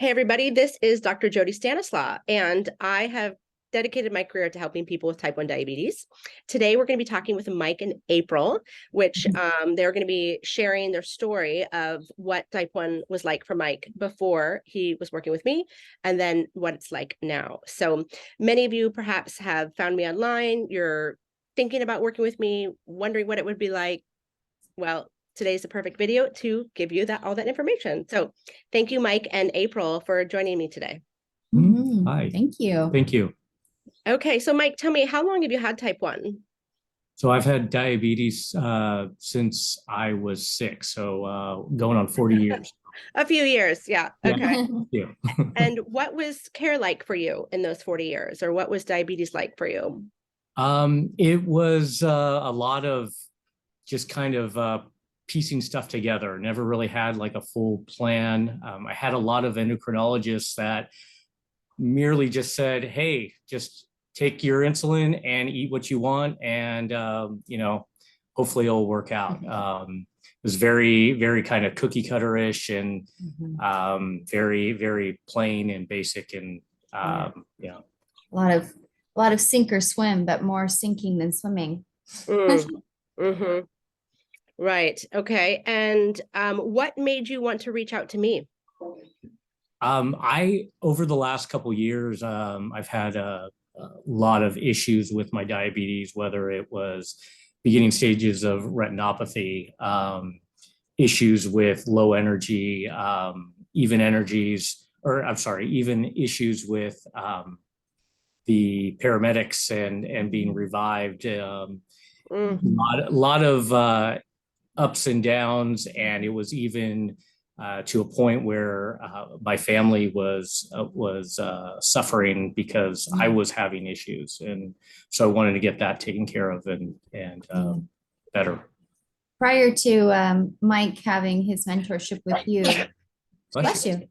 Hey, everybody, this is Dr. Jody Stanislaw, and I have dedicated my career to helping people with type 1 diabetes. Today, we're going to be talking with Mike and April, which they're going to be sharing their story of what type 1 was like for Mike before he was working with me, and then what it's like now. So many of you perhaps have found me online. You're thinking about working with me, wondering what it would be like. Well, today's the perfect video to give you all that information. So thank you, Mike and April, for joining me today. Hi. Thank you. Thank you. Okay, so Mike, tell me, how long have you had type 1? So I've had diabetes since I was 6, so going on 40 years. A few years, yeah. Okay. Yeah. And what was care like for you in those 40 years, or what was diabetes like for you? It was a lot of just kind of piecing stuff together. Never really had like a full plan. I had a lot of endocrinologists that merely just said, hey, just take your insulin and eat what you want, and hopefully it'll work out. It was very, very kind of cookie cutter-ish and very, very plain and basic, and a lot of sink or swim, but more sinking than swimming. Mm-hmm. Right. Okay. And what made you want to reach out to me? Over the last couple years, I've had a lot of issues with my diabetes, whether it was beginning stages of retinopathy, issues with low energy, even issues with the paramedics and being revived. A lot of ups and downs, and it was even to a point where my family was suffering because I was having issues, and so I wanted to get that taken care of and better. Prior to Mike having his mentorship with you, bless you.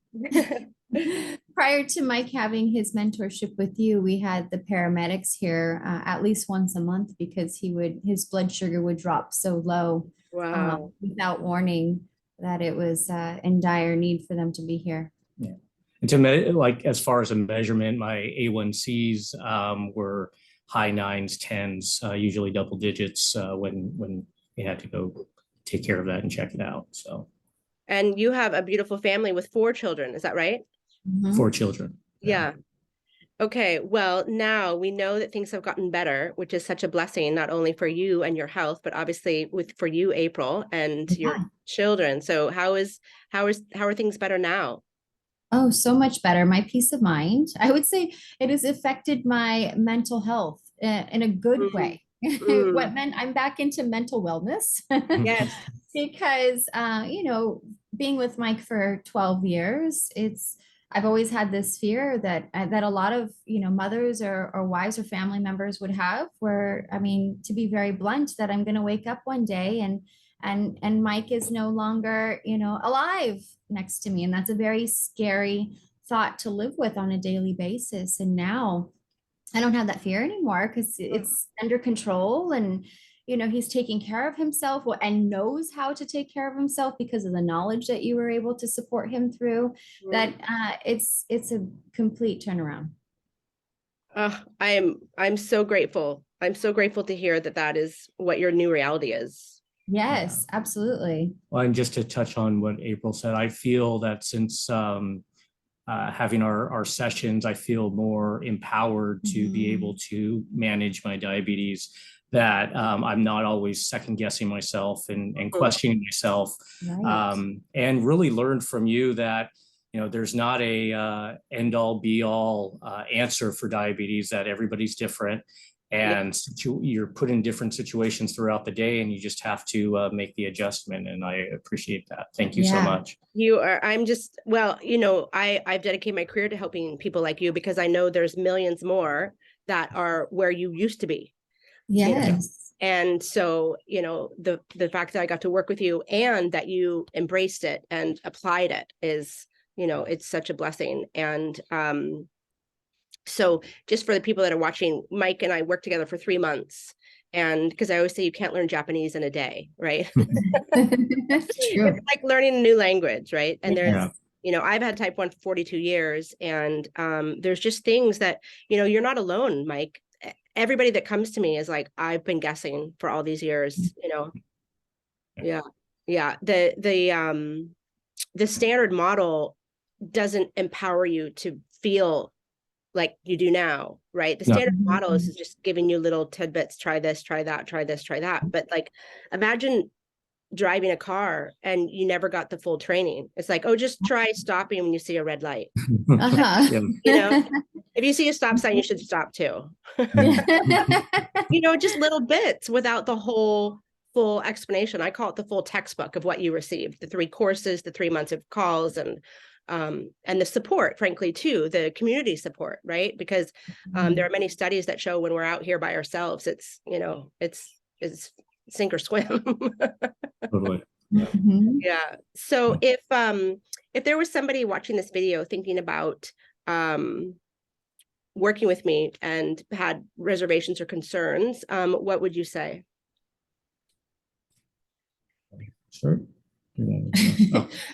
Prior to Mike having his mentorship with you, we had the paramedics here at least once a month because his blood sugar would drop so low. Wow. Without warning, that it was in dire need for them to be here. Yeah. And as far as a measurement, my A1Cs were high 9s, 10s, usually double digits when you had to go take care of that and check it out. So. And you have a beautiful family with 4 children, is that right? 4 children. Yeah. Okay, well, now we know that things have gotten better, which is such a blessing, not only for you and your health, but obviously for you, April, and your children. So how are things better now? Oh, so much better. My peace of mind. I would say it has affected my mental health in a good way. What meant I'm back into mental wellness. Yes. Because being with Mike for 12 years, I've always had this fear that a lot of mothers or wives or family members would have, where, I mean, to be very blunt, that I'm going to wake up one day and Mike is no longer alive next to me, and that's a very scary thought to live with on a daily basis. And now I don't have that fear anymore because it's under control, and he's taking care of himself and knows how to take care of himself because of the knowledge that you were able to support him through. That it's a complete turnaround. I'm so grateful. I'm so grateful to hear that is what your new reality is. Yes, absolutely. Well, and just to touch on what April said, I feel that since having our sessions, I feel more empowered to be able to manage my diabetes, that I'm not always second guessing myself and questioning myself, and really learned from you that there's not a end all be all answer for diabetes, that everybody's different, and you're put in different situations throughout the day, and you just have to make the adjustment. And I appreciate that. Thank you so much. I've dedicated my career to helping people like you because I know there's millions more that are where you used to be. Yes. And so, the fact that I got to work with you and that you embraced it and applied it is, it's such a blessing. And so just for the people that are watching, Mike and I worked together for 3 months. And because I always say you can't learn Japanese in a day, right? That's true. It's like learning a new language, right? And You know, I've had type 1 for 42 years, and there's just things that, you know, you're not alone, Mike. Everybody that comes to me is like, I've been guessing for all these years, you know. Yeah. Yeah. The standard model doesn't empower you to feel like you do now, right? The No. standard model is just giving you little tidbits, try this, try that, try this, try that. But like, imagine driving a car and you never got the full training. It's like, oh, just try stopping when you see a red light. Uh-huh. Yeah. You know, if you see a stop sign, you should stop too. You know, just little bits without the whole full explanation. I call it the full textbook of what you received, the 3 courses, the 3 months of calls, and the support, frankly, too, the community support, right? Because there are many studies that show when we're out here by ourselves, it's, you know, it's sink or swim. Totally. Mhm. Yeah. So if there was somebody watching this video thinking about working with me and had reservations or concerns, what would you say? Sure. Oh.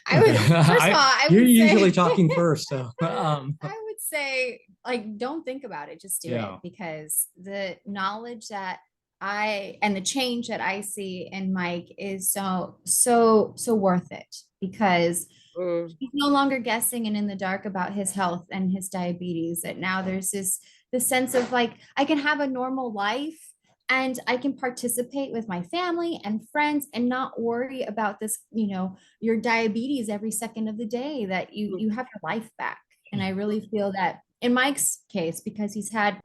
I would, first of all, I You're would usually say, talking first, so I would say, like, don't think about it, just do Yeah. it, because the knowledge that and the change that I see in Mike is so worth it, because he's no longer guessing and in the dark about his health and his diabetes. That now there's this sense of like, I can have a normal life and I can participate with my family and friends and not worry about this, you know, your diabetes every second of the day, that you have your life back. And I really feel that in Mike's case, because he's had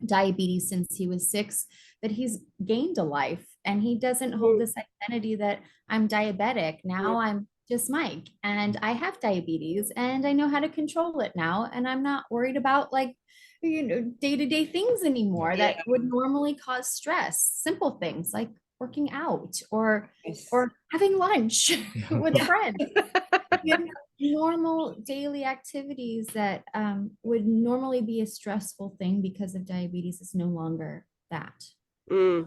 diabetes since he was 6, that he's gained a life, and he doesn't hold this identity that I'm diabetic. Now I'm just Mike, and I have diabetes, and I know how to control it now, and I'm not worried about, like, you know, day-to-day things anymore that would normally cause stress. Simple things like working out or having lunch with friends. You know, normal daily activities that would normally be a stressful thing because of diabetes is no longer that. I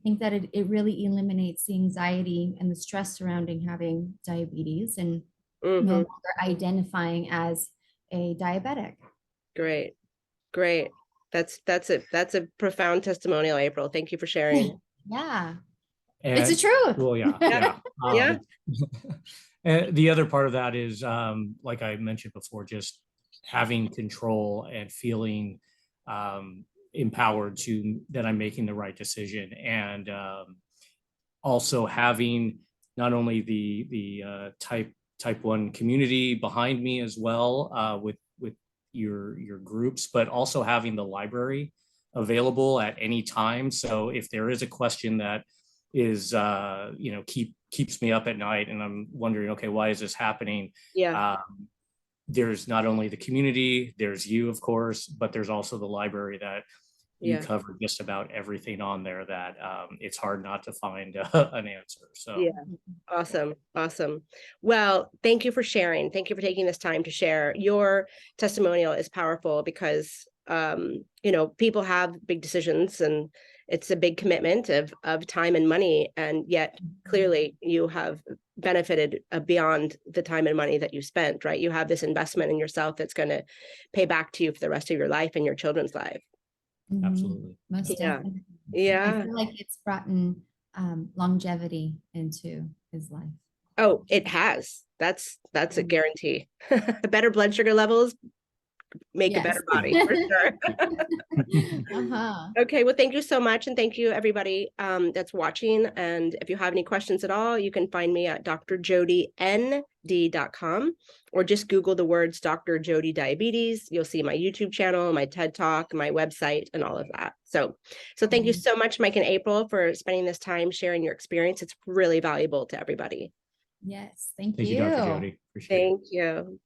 think that it really eliminates the anxiety and the stress surrounding having diabetes, and no longer identifying as a diabetic. Great. That's a profound testimonial, April. Thank you for sharing. Yeah. And, It's the truth. well, yeah. Yeah. And the other part of that is, like I mentioned before, just having control and feeling empowered that I'm making the right decision, and also having not only the type 1 community behind me as well, with your groups, but also having the library available at any time. So if there is a question that is you know, keeps me up at night and I'm wondering, okay, why is this happening? There's not only the community, there's you, of course, but there's also the library that you cover just about everything on there that it's hard not to find an answer. So Awesome. Well, thank you for sharing. Thank you for taking this time to share. Your testimonial is powerful because you know, people have big decisions, and it's a big commitment of time and money, and yet clearly you have benefited beyond the time and money that you spent, right? You have this investment in yourself that's going to pay back to you for the rest of your life and your children's life. Absolutely. Most definitely. Yeah. I feel like it's brought in longevity into his life. Oh, it has. That's a guarantee. Better blood sugar levels make a better body, for sure. Okay, well, thank you so much, and thank you everybody that's watching. And if you have any questions at all, you can find me at drjodynd.com, or just Google the words Dr. Jody Diabetes. You'll see my YouTube channel, my TED Talk, my website, and all of that. So thank you so much, Mike and April, for spending this time sharing your experience. It's really valuable to everybody. Yes, thank you, you. Dr. Jody. Appreciate it. Thank you.